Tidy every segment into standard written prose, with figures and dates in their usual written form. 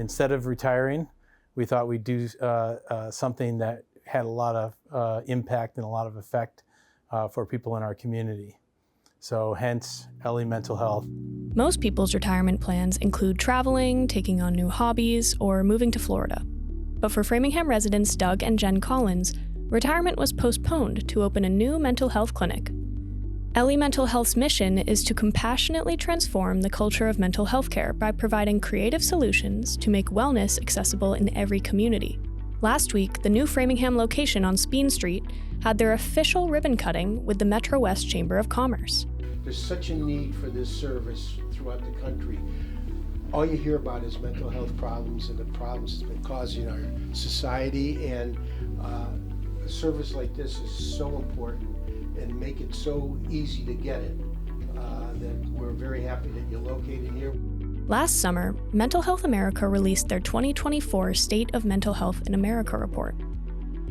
instead of retiring, we thought we'd do something that had a lot of impact and a lot of effect for people in our community. So hence, Ellie Mental Health. Most people's retirement plans include traveling, taking on new hobbies, or moving to Florida. But for Framingham residents Doug and Jenn Collins, retirement was postponed to open a new mental health clinic. Ellie Mental Health's mission is to compassionately transform the culture of mental health care by providing creative solutions to make wellness accessible in every community. Last week, the new Framingham location on Speen Street had their official ribbon cutting with the Metro West Chamber of Commerce. There's such a need for this service throughout the country. All you hear about is mental health problems and the problems it's been causing our society, and a service like this is so important and make it so easy to get it that we're very happy that you're located here. Last summer, Mental Health America released their 2024 State of Mental Health in America report.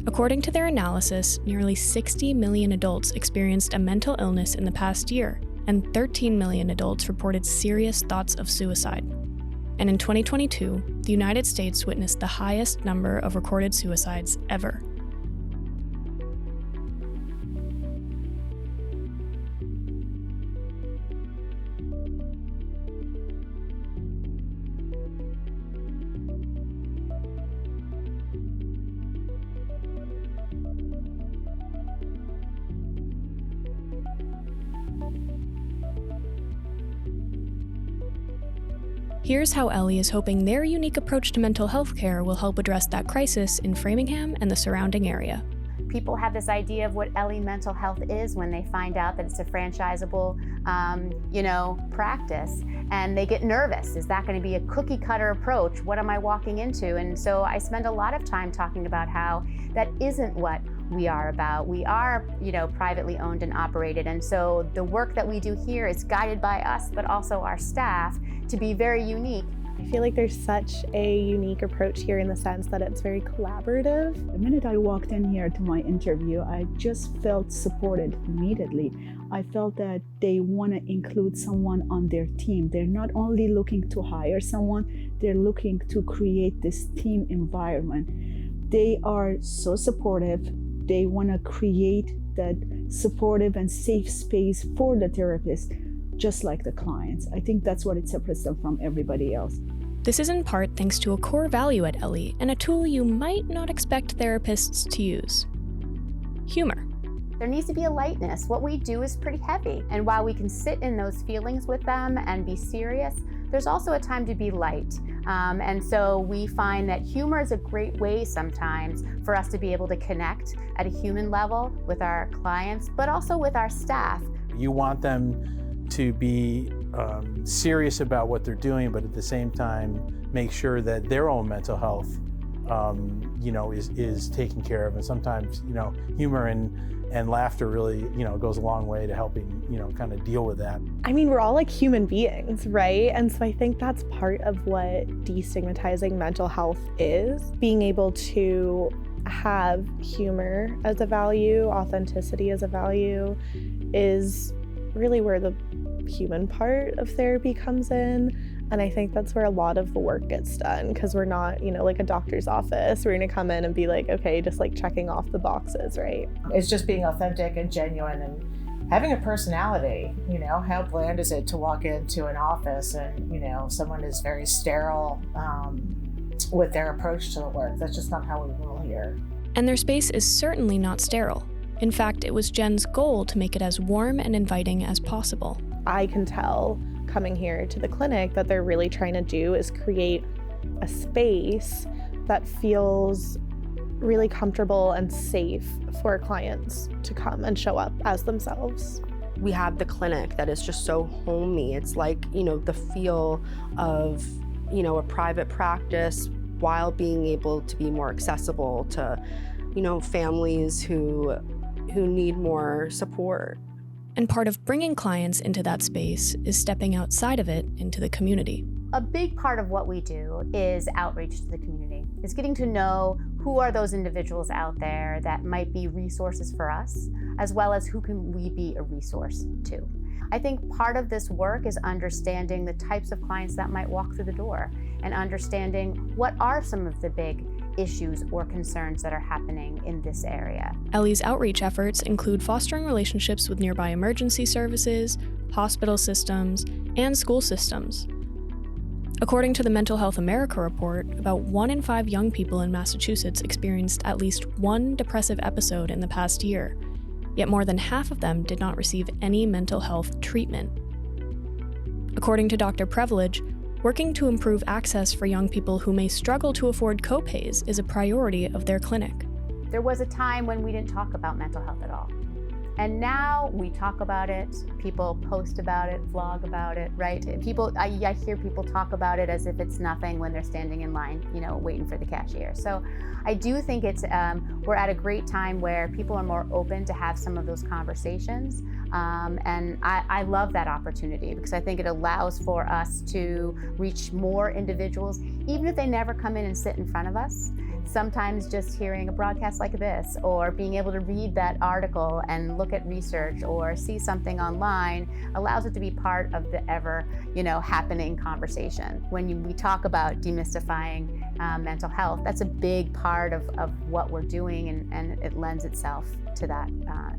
According to their analysis, nearly 60 million adults experienced a mental illness in the past year, and 13 million adults reported serious thoughts of suicide. And in 2022, the United States witnessed the highest number of recorded suicides ever. Here's how Ellie is hoping their unique approach to mental health care will help address that crisis in Framingham and the surrounding area. People have this idea of what Ellie Mental Health is when they find out that it's a franchisable, practice, and they get nervous. Is that going to be a cookie cutter approach? What am I walking into? And so I spend a lot of time talking about how that isn't what we are about. We are, privately owned and operated. And so the work that we do here is guided by us, but also our staff, to be very unique. I feel like there's such a unique approach here in the sense that it's very collaborative. The minute I walked in here to my interview, I just felt supported immediately. I felt that they want to include someone on their team. They're not only looking to hire someone, they're looking to create this team environment. They are so supportive. They want to create that supportive and safe space for the therapist, just like the clients. I think that's what it separates them from everybody else. This is in part thanks to a core value at Ellie and a tool you might not expect therapists to use: humor. There needs to be a lightness. What we do is pretty heavy. And while we can sit in those feelings with them and be serious, there's also a time to be light. And so we find that humor is a great way sometimes for us to be able to connect at a human level with our clients, but also with our staff. You want them to be serious about what they're doing, but at the same time, make sure that their own mental health, is taken care of. And sometimes, humor and laughter really, goes a long way to helping, kind of deal with that. I mean, we're all like human beings, right? And so I think that's part of what destigmatizing mental health is. Being able to have humor as a value, authenticity as a value, is really where the human part of therapy comes in. And I think that's where a lot of the work gets done, because we're not, like a doctor's office. We're gonna come in and be like, okay, just like checking off the boxes, right? It's just being authentic and genuine and having a personality. How bland is it to walk into an office and, someone is very sterile with their approach to the work. That's just not how we roll here. And their space is certainly not sterile. In fact, it was Jenn's goal to make it as warm and inviting as possible. I can tell coming here to the clinic that they're really trying to do is create a space that feels really comfortable and safe for clients to come and show up as themselves. We have the clinic that is just so homey. It's like, the feel of, a private practice while being able to be more accessible to, families who need more support. And part of bringing clients into that space is stepping outside of it into the community. A big part of what we do is outreach to the community. It's getting to know who are those individuals out there that might be resources for us, as well as who can we be a resource to. I think part of this work is understanding the types of clients that might walk through the door and understanding what are some of the big issues or concerns that are happening in this area. Ellie's outreach efforts include fostering relationships with nearby emergency services, hospital systems, and school systems. According to the Mental Health America report, about 1 in 5 young people in Massachusetts experienced at least one depressive episode in the past year, yet more than half of them did not receive any mental health treatment. According to Dr. Preveledge, working to improve access for young people who may struggle to afford copays is a priority of their clinic. There was a time when we didn't talk about mental health at all. And now we talk about it, people post about it, vlog about it, right? I hear people talk about it as if it's nothing when they're standing in line, waiting for the cashier. So I do think we're at a great time where people are more open to have some of those conversations. And I love that opportunity because I think it allows for us to reach more individuals, even if they never come in and sit in front of us. Sometimes just hearing a broadcast like this or being able to read that article and look at research or see something online allows it to be part of the ever, happening conversation. When we talk about demystifying mental health, that's a big part of what we're doing and it lends itself to that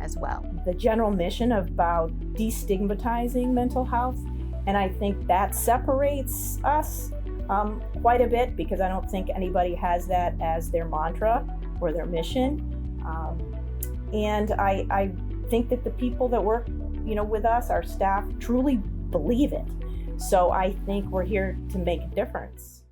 as well. The general mission about destigmatizing mental health, and I think that separates us quite a bit because I don't think anybody has that as their mantra or their mission. And I think that the people that work, with us, our staff, truly believe it. So I think we're here to make a difference.